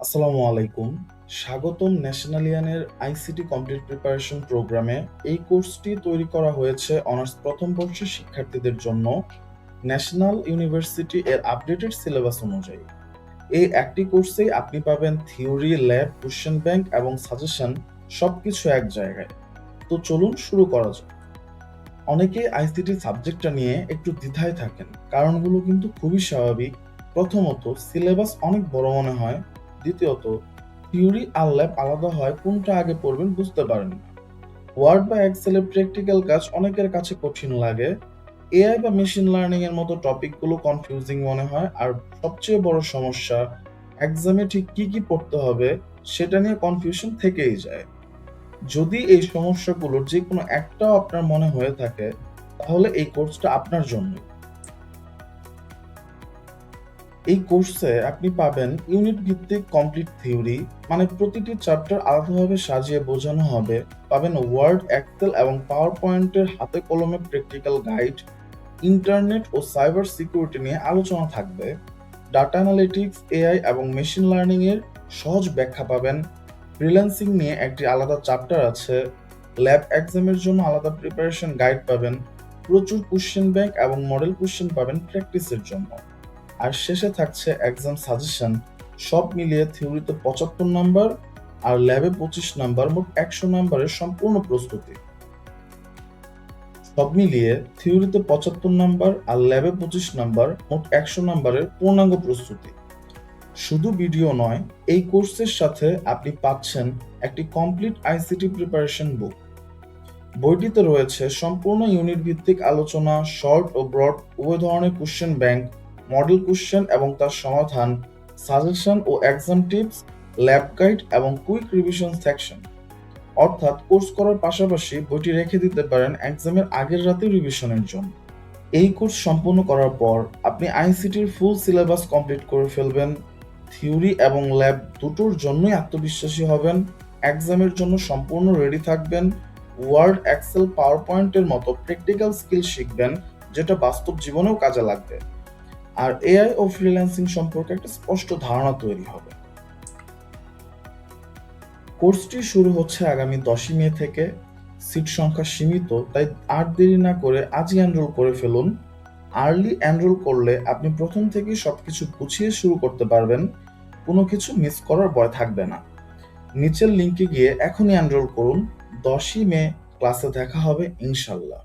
আসসালামু আলাইকুম। স্বাগতম ন্যাশনালিয়ানের আইসিটি কমপ্লিট প্রিপারেশন প্রোগ্রামে। এই কোর্সটি তৈরি করা হয়েছে অনার্স প্রথম বর্ষের শিক্ষার্থীদের জন্য ন্যাশনাল ইউনিভার্সিটি এর আপডেটেড সিলেবাস অনুযায়ী। এই একটি কোর্সেই আপনি পাবেন থিওরি, ল্যাব, কোশ্চেন ব্যাংক এবং সাজেশন সবকিছু এক জায়গায়। তো চলুন শুরু করা যাক। অনেকেই আইসিটি সাবজেক্টটা নিয়ে একটু দ্বিধায় থাকেন। কারণগুলো কিন্তু খুবই স্বাভাবিক। প্রথমত, সিলেবাস অনেক বড় মনে হয়। দ্বিতীয়ত, থিওরি আর ল্যাব আলাদা হয়, কোনটা আগে পড়বেন বুঝতে পারেন না। ওয়ার্ড বা এক্সেলের প্র্যাকটিক্যাল কাজ অনেকের কাছে কঠিন লাগে। এআই বা মেশিন লার্নিং এর মতো টপিকগুলো কনফিউজিং মনে হয়। আর সবচেয়ে বড় সমস্যা, এক্সামে ঠিক কি কি পড়তে হবে সেটা নিয়ে কনফিউশন থেকেই যায়। যদি এই সমস্যাগুলোর যে কোনো একটাও আপনার মনে হয়ে থাকে, তাহলে এই কোর্সটা আপনার জন্য। এই কোর্সে আপনি পাবেন ইউনিট ভিত্তিক কমপ্লিট থিওরি, মানে প্রতিটি চ্যাপ্টার আলাদাভাবে সাজিয়ে বোঝানো হবে। পাবেন ওয়ার্ড, এক্সেল এবং পাওয়ার পয়েন্টের হাতে কলমে প্র্যাকটিক্যাল গাইড। ইন্টারনেট ও সাইবার সিকিউরিটি নিয়ে আলোচনা থাকবে। ডাটা অ্যানালিটিক্স, এআই এবং মেশিন লার্নিং এর সহজ ব্যাখ্যা পাবেন। ফ্রিল্যান্সিং নিয়ে একটি আলাদা চ্যাপ্টার আছে। ল্যাব এক্সামের জন্য আলাদা প্রিপারেশন গাইড পাবেন। প্রচুর কোশ্চেন ব্যাংক এবং মডেল কোশ্চেন পাবেন প্র্যাকটিসের জন্য। আর শেষে থাকছে এক্সাম সাজেশন। সব মিলিয়ে থিওরিতে ৭৫ নাম্বার আর ল্যাবে ২৫ নাম্বার, মোট ১০০ নাম্বারের সম্পূর্ণ প্রস্তুতি। সব মিলিয়ে থিওরিতে ৭৫ নাম্বার আর ল্যাবে ২৫ নাম্বার, মোট ১০০ নাম্বারের পূর্ণাঙ্গ প্রস্তুতি। শুধু ভিডিও নয়, এই কোর্সের সাথে আপনি পাচ্ছেন একটি কমপ্লিট আইসিটি প্রিপারেশন বুক। বইটিতে রয়েছে সম্পূর্ণ ইউনিট ভিত্তিক আলোচনা, শর্ট ও ব্রড উভয় ধরনের কোশ্চেন ব্যাংক, মডেল কোশ্চেন এবং তার সমাধান, সাজেশন ও এক্সাম টিপস, ল্যাব গাইড এবং কুইক রিভিশন সেকশন। অর্থাৎ কোর্স করার পাশাপাশি বইটি রেখে দিতে পারেন এক্সামের আগের রাতে রিভিশনের জন্য। এই কোর্স সম্পূর্ণ করার পর আপনি আইসিটির ফুল সিলেবাস কমপ্লিট করে ফেলবেন। থিওরি এবং ল্যাব দুটোর জন্যই আত্মবিশ্বাসী হবেন। এক্সামের জন্য সম্পূর্ণ রেডি থাকবেন। ওয়ার্ড, এক্সেল, পাওয়ার পয়েন্টের মতো প্র্যাকটিক্যাল স্কিল শিখবেন, যেটা বাস্তব জীবনেও কাজে লাগবে। আর এআই ও ফ্রিল্যান্সিং সম্পর্কে একটা স্পষ্ট ধারণা তৈরি হবে। কোর্সটি শুরু হচ্ছে আগামী ১০ই মে থেকে। সিট সংখ্যা সীমিত, তাই আর দেরি না করে আজই এনরোল করে ফেলুন। আর্লি এনরোল করলে আপনি প্রথম থেকেই সবকিছু গুছিয়ে শুরু করতে পারবেন। কোনো কিছু মিস করার ভয় থাকবে না। নিচের লিংকে গিয়ে এখনই এনরোল করুন। ১০ই মে ক্লাসে দেখা হবে ইনশাল্লাহ।